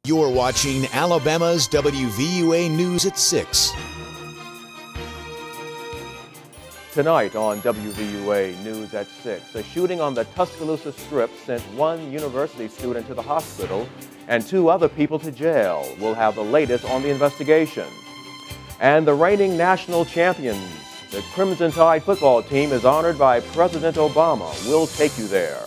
You're watching Alabama's WVUA News at 6. Tonight on WVUA News at 6, a shooting on the Tuscaloosa Strip sent one university student to the hospital and two other people to jail. We'll have the latest on the investigation. And the reigning national champions, the Crimson Tide football team, is honored by President Obama. We'll take you there.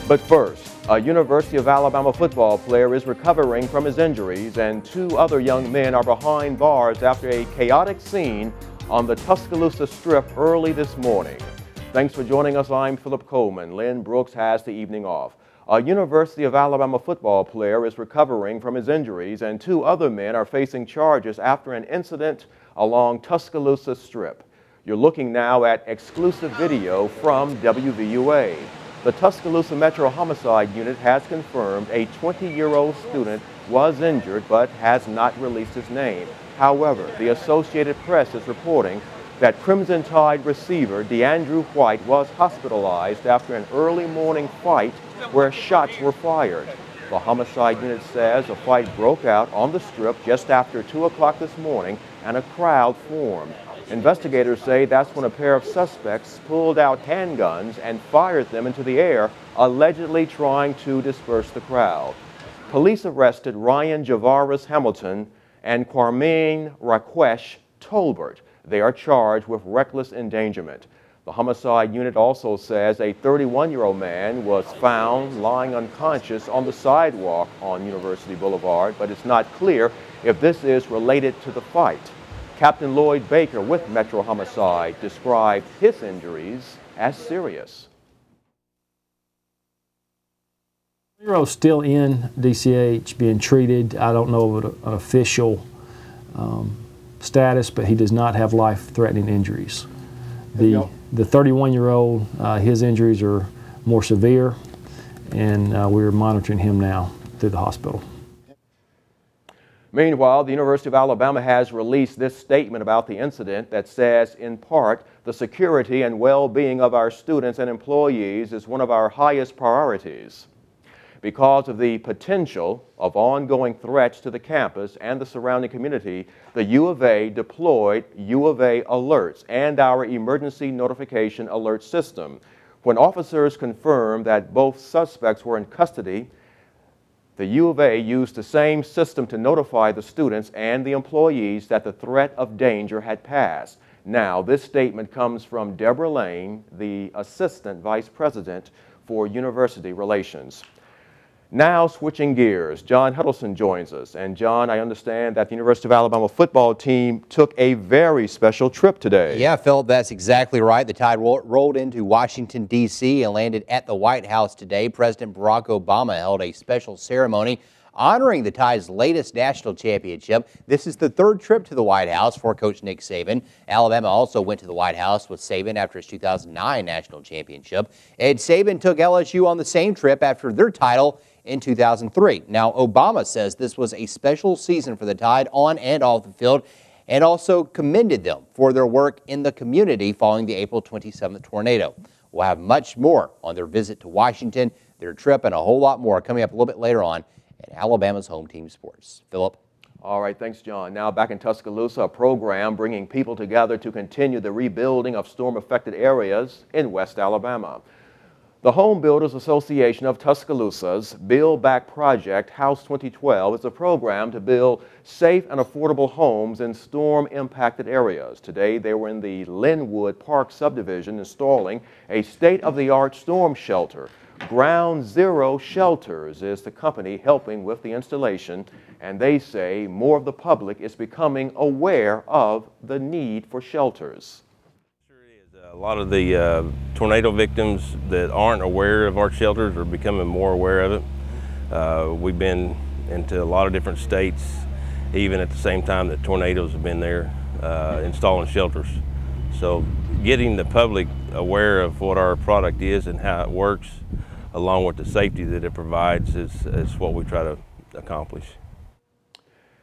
But first, a University of Alabama football player is recovering from his injuries, and two other young men are behind bars after a chaotic scene on the Tuscaloosa Strip early this morning. Thanks for joining us. I'm Philip Coleman. Lynn Brooks has the evening off. A University of Alabama football player is recovering from his injuries, and two other men are facing charges after an incident along Tuscaloosa Strip. You're looking now at exclusive video from WVUA. The Tuscaloosa Metro Homicide Unit has confirmed a 20-year-old student was injured but has not released his name. However, the Associated Press is reporting that Crimson Tide receiver DeAndrew White was hospitalized after an early morning fight where shots were fired. The Homicide Unit says a fight broke out on the Strip just after 2 o'clock this morning and a crowd formed. Investigators say that's when a pair of suspects pulled out handguns and fired them into the air, allegedly trying to disperse the crowd. Police arrested Ryan Javaris Hamilton and Kwame Raquesh Tolbert. They are charged with reckless endangerment. The Homicide Unit also says a 31-year-old man was found lying unconscious on the sidewalk on University Boulevard, but it's not clear if this is related to the fight. Captain Loyd Baker with Metro Homicide described his injuries as serious. Hero's still in DCH being treated. I don't know of an official status, but he does not have life-threatening injuries. The 31-year-old, his injuries are more severe, and we're monitoring him now through the hospital. Meanwhile, the University of Alabama has released this statement about the incident that says, in part, the security and well-being of our students and employees is one of our highest priorities. Because of the potential of ongoing threats to the campus and the surrounding community, the U of A deployed U of A alerts and our emergency notification alert system. When officers confirmed that both suspects were in custody, the U of A used the same system to notify the students and the employees that the threat of danger had passed. Now, this statement comes from Deborah Lane, the Assistant Vice President for University Relations. Now, switching gears, John Huddleston joins us. And John, I understand that the University of Alabama football team took a very special trip today. Yeah, Phil, that's exactly right. The Tide rolled into Washington, D.C. and landed at the White House today. President Barack Obama held a special ceremony honoring the Tide's latest national championship. This is the third trip to the White House for Coach Nick Saban. Alabama also went to the White House with Saban after his 2009 national championship. And Saban took LSU on the same trip after their title in 2003. Now, Obama says this was a special season for the Tide on and off the field, and also commended them for their work in the community following the April 27th tornado. We'll have much more on their visit to Washington, their trip, and a whole lot more coming up a little bit later on at Alabama's Home Team Sports. Philip. All right, thanks, John. Now back in Tuscaloosa, a program bringing people together to continue the rebuilding of storm-affected areas in West Alabama. The Home Builders Association of Tuscaloosa's Build Back Project House 2012 is a program to build safe and affordable homes in storm-impacted areas. Today, they were in the Lynnwood Park subdivision installing a state-of-the-art storm shelter. Ground Zero Shelters is the company helping with the installation, and they say more of the public is becoming aware of the need for shelters. A lot of the tornado victims that aren't aware of our shelters are becoming more aware of it. We've been into a lot of different states, even at the same time that tornadoes have been there, installing shelters. So getting the public aware of what our product is and how it works, along with the safety that it provides, is what we try to accomplish.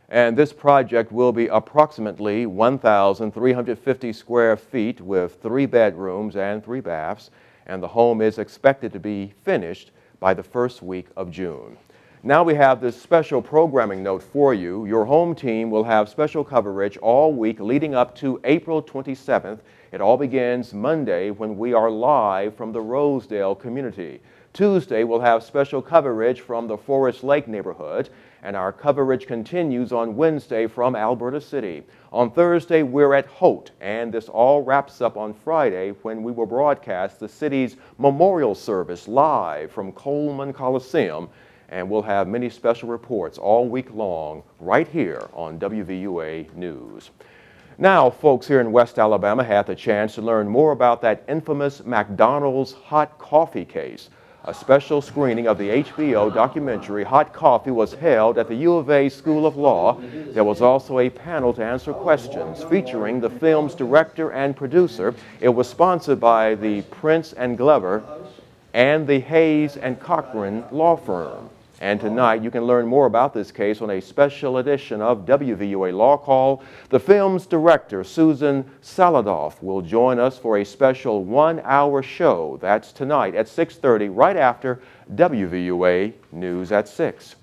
And this project will be approximately 1,350 square feet with 3 bedrooms and 3 baths. And the home is expected to be finished by the first week of June. Now we have this special programming note for you. Your home team will have special coverage all week leading up to April 27th. It all begins Monday when we are live from the Rosedale community. Tuesday we'll have special coverage from the Forest Lake neighborhood, and our coverage continues on Wednesday from Alberta City. On Thursday we're at Holt, and this all wraps up on Friday when we will broadcast the city's memorial service live from Coleman Coliseum. And we'll have many special reports all week long right here on WVUA News. Now, folks here in West Alabama had the chance to learn more about that infamous McDonald's hot coffee case. A special screening of the HBO documentary Hot Coffee was held at the U of A School of Law. There was also a panel to answer questions featuring the film's director and producer. It was sponsored by the Prince and Glover and the Hayes and Cochran law firm. And tonight you can learn more about this case on a special edition of WVUA Law Call. The film's director, Susan Saladoff, will join us for a special 1-hour show. That's tonight at 6:30, right after WVUA News at 6.